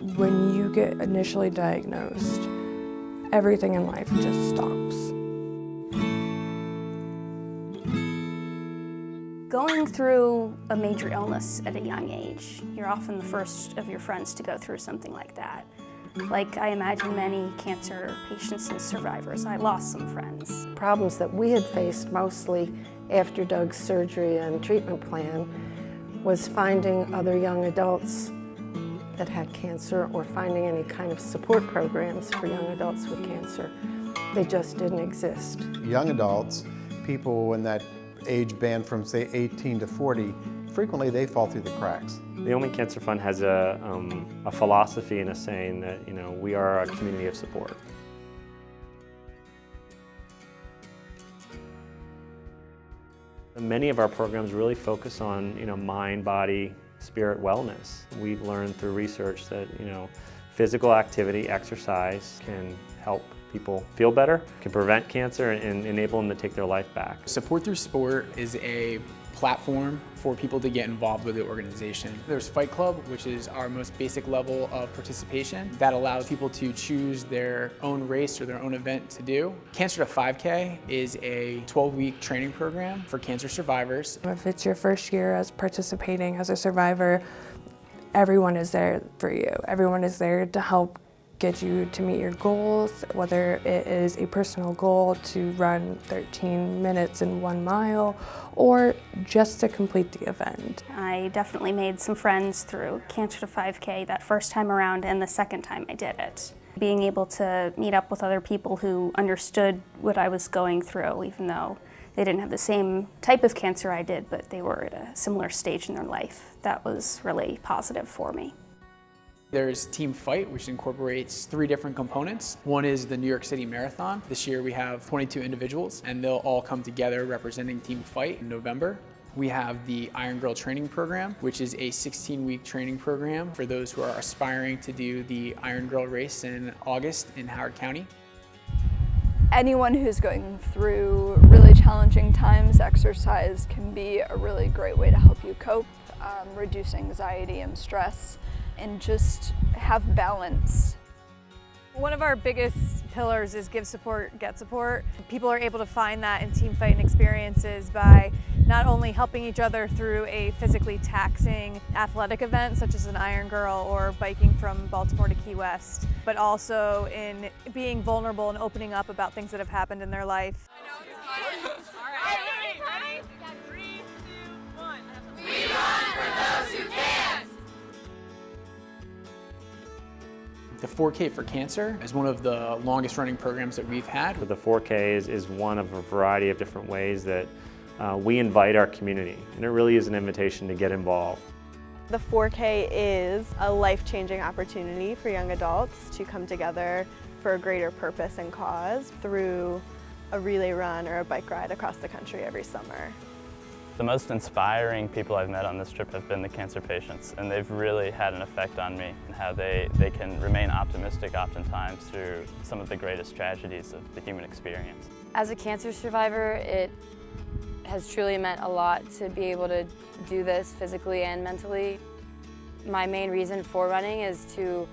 When you get initially diagnosed, everything in life just stops. Going through a major illness at a young age, you're often the first of your friends to go through something like that. Like I imagine many cancer patients and survivors, I lost some friends. Problems that we had faced mostly after Doug's surgery and treatment plan was finding other young adults that had cancer or finding any kind of support programs for young adults with cancer. They just didn't exist. Young adults, people in that age band from say 18 to 40, frequently they fall through the cracks. The Ulman Cancer Fund has a philosophy and a saying that, we are a community of support. Many of our programs really focus on, mind, body, spirit wellness. We've learned through research that, physical activity, exercise can help people feel better, can prevent cancer and enable them to take their life back. Support through sport is a platform for people to get involved with the organization. There's Fight Club, which is our most basic level of participation that allows people to choose their own race or their own event to do. Cancer to 5K is a 12-week training program for cancer survivors. If it's your first year as participating as a survivor, everyone is there for you. Everyone is there to help get you to meet your goals, whether it is a personal goal to run 13 minutes in 1 mile or just to complete the event. I definitely made some friends through Cancer to 5K that first time around and the second time I did it. Being able to meet up with other people who understood what I was going through, even though they didn't have the same type of cancer I did, but they were at a similar stage in their life. That was really positive for me. There's Team Fight, which incorporates 3 different components. One is the New York City Marathon. This year we have 22 individuals, and they'll all come together representing Team Fight in November. We have the Iron Girl Training Program, which is a 16-week training program for those who are aspiring to do the Iron Girl race in August in Howard County. Anyone who's going through really challenging times, exercise can be a really great way to help you cope, reduce anxiety and stress, and just have balance. One of our biggest pillars is give support, get support. People are able to find that in team fighting experiences by not only helping each other through a physically taxing athletic event such as an Iron Girl or biking from Baltimore to Key West, but also in being vulnerable and opening up about things that have happened in their life. Ready? 3, 2, 1. We run for those who can't! The 4K for Cancer is one of the longest running programs that we've had. The 4K is one of a variety of different ways that we invite our community, and it really is an invitation to get involved. The 4K is a life-changing opportunity for young adults to come together for a greater purpose and cause through a relay run or a bike ride across the country every summer. The most inspiring people I've met on this trip have been the cancer patients, and they've really had an effect on me and how they can remain optimistic oftentimes through some of the greatest tragedies of the human experience. As a cancer survivor, it has truly meant a lot to be able to do this physically and mentally. My main reason for running is to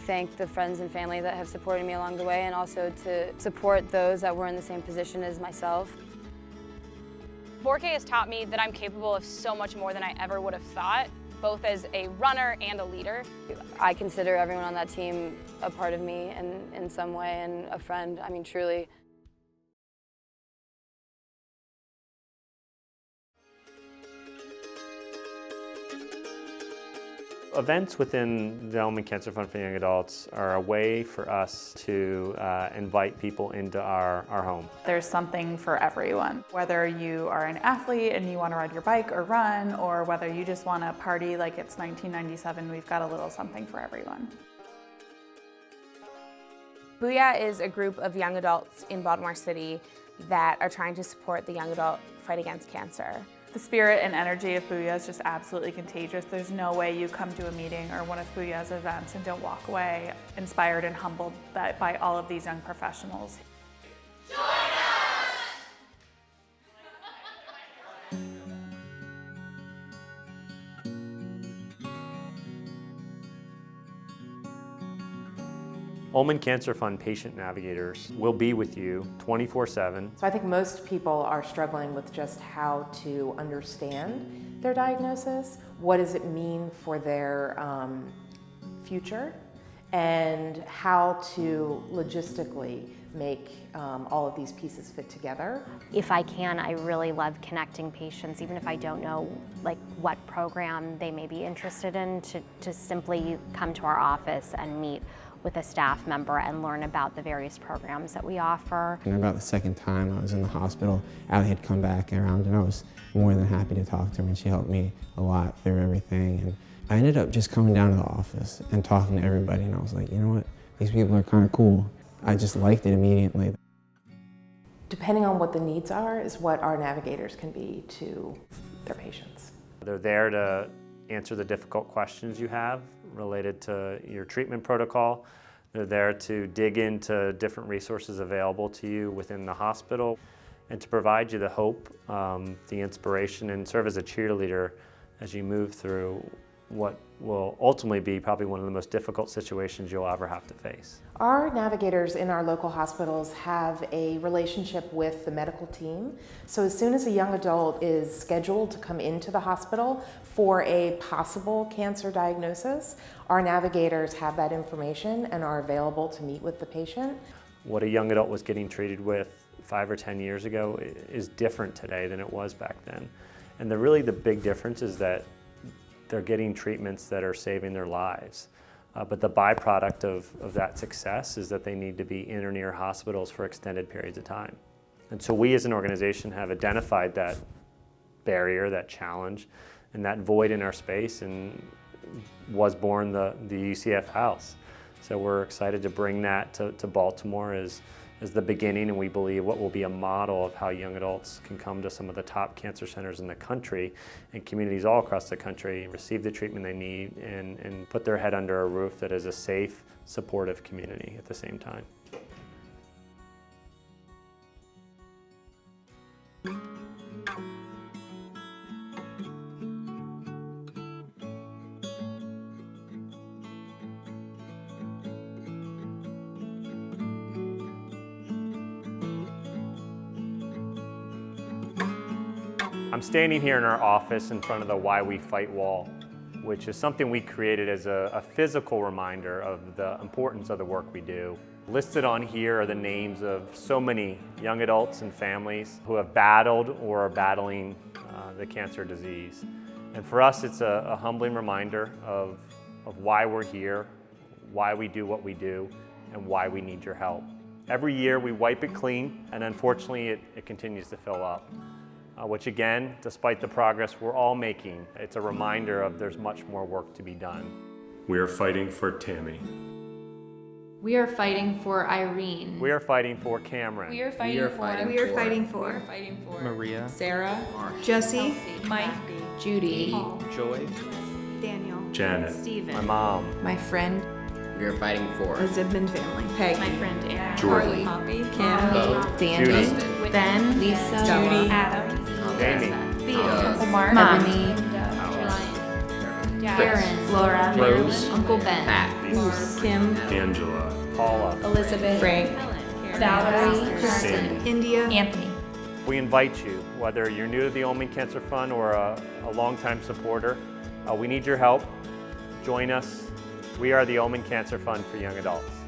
thank the friends and family that have supported me along the way, and also to support those that were in the same position as myself. 4K has taught me that I'm capable of so much more than I ever would have thought, both as a runner and a leader. I consider everyone on that team a part of me in some way, and a friend, I mean, truly. Events within the Ulman Cancer Fund for Young Adults are a way for us to invite people into our home. There's something for everyone. Whether you are an athlete and you want to ride your bike or run, or whether you just want to party like it's 1997, we've got a little something for everyone. Booyah is a group of young adults in Baltimore City that are trying to support the young adult fight against cancer. The spirit and energy of Booyah is just absolutely contagious. There's no way you come to a meeting or one of Booyah's events and don't walk away inspired and humbled by all of these young professionals. Join us! Ulman Cancer Fund patient navigators will be with you 24/7. So I think most people are struggling with just how to understand their diagnosis, what does it mean for their future, and how to logistically make all of these pieces fit together. If I can, I really love connecting patients, even if I don't know like what program they may be interested in, to simply come to our office and meet with a staff member and learn about the various programs that we offer. And about the second time I was in the hospital, Allie had come back around and I was more than happy to talk to her, and she helped me a lot through everything. And I ended up just coming down to the office and talking to everybody, and I was like, you know what, these people are kind of cool. I just liked it immediately. Depending on what the needs are is what our navigators can be to their patients. They're there to answer the difficult questions you have related to your treatment protocol. They're there to dig into different resources available to you within the hospital and to provide you the hope, the inspiration, and serve as a cheerleader as you move through what will ultimately be probably one of the most difficult situations you'll ever have to face. Our navigators in our local hospitals have a relationship with the medical team. So as soon as a young adult is scheduled to come into the hospital for a possible cancer diagnosis, our navigators have that information and are available to meet with the patient. What a young adult was getting treated with 5 or 10 years ago is different today than it was back then. And really the big difference is that they're getting treatments that are saving their lives. But the byproduct of that success is that they need to be in or near hospitals for extended periods of time. And so we as an organization have identified that barrier, that challenge, and that void in our space, and was born the UCF House. So we're excited to bring that to Baltimore as the beginning, and we believe what will be a model of how young adults can come to some of the top cancer centers in the country and communities all across the country, receive the treatment they need, and put their head under a roof that is a safe, supportive community at the same time. I'm standing here in our office in front of the Why We Fight wall, which is something we created as a physical reminder of the importance of the work we do. Listed on here are the names of so many young adults and families who have battled or are battling the cancer disease. And for us, it's a humbling reminder of why we're here, why we do what we do, and why we need your help. Every year we wipe it clean, and unfortunately it continues to fill up. Which again, despite the progress we're all making, it's a reminder of there's much more work to be done. We are fighting for Tammy. We are fighting for Irene. We are fighting for Cameron. We are fighting for Maria, Sarah, Jesse, Mike, Judy, Joy, Daniel, Janet, Steven, my mom, my friend, we are fighting for the Zibman family, Peg, my friend Anna, Jordan, Harley, Bo, Kim, Danny, Ben, Lisa, Judy, Adam, Amy, Theo, Omar, Mommy, Chris, Aaron, Laura, Rose, Uncle Ben, Pat, Kim, Angela, Paula, Elizabeth, Frank, Valerie, Kristen, India, Anthony. We invite you, whether you're new to the Ulman Cancer Fund or a longtime supporter, we need your help. Join us. We are the Ulman Cancer Fund for Young Adults.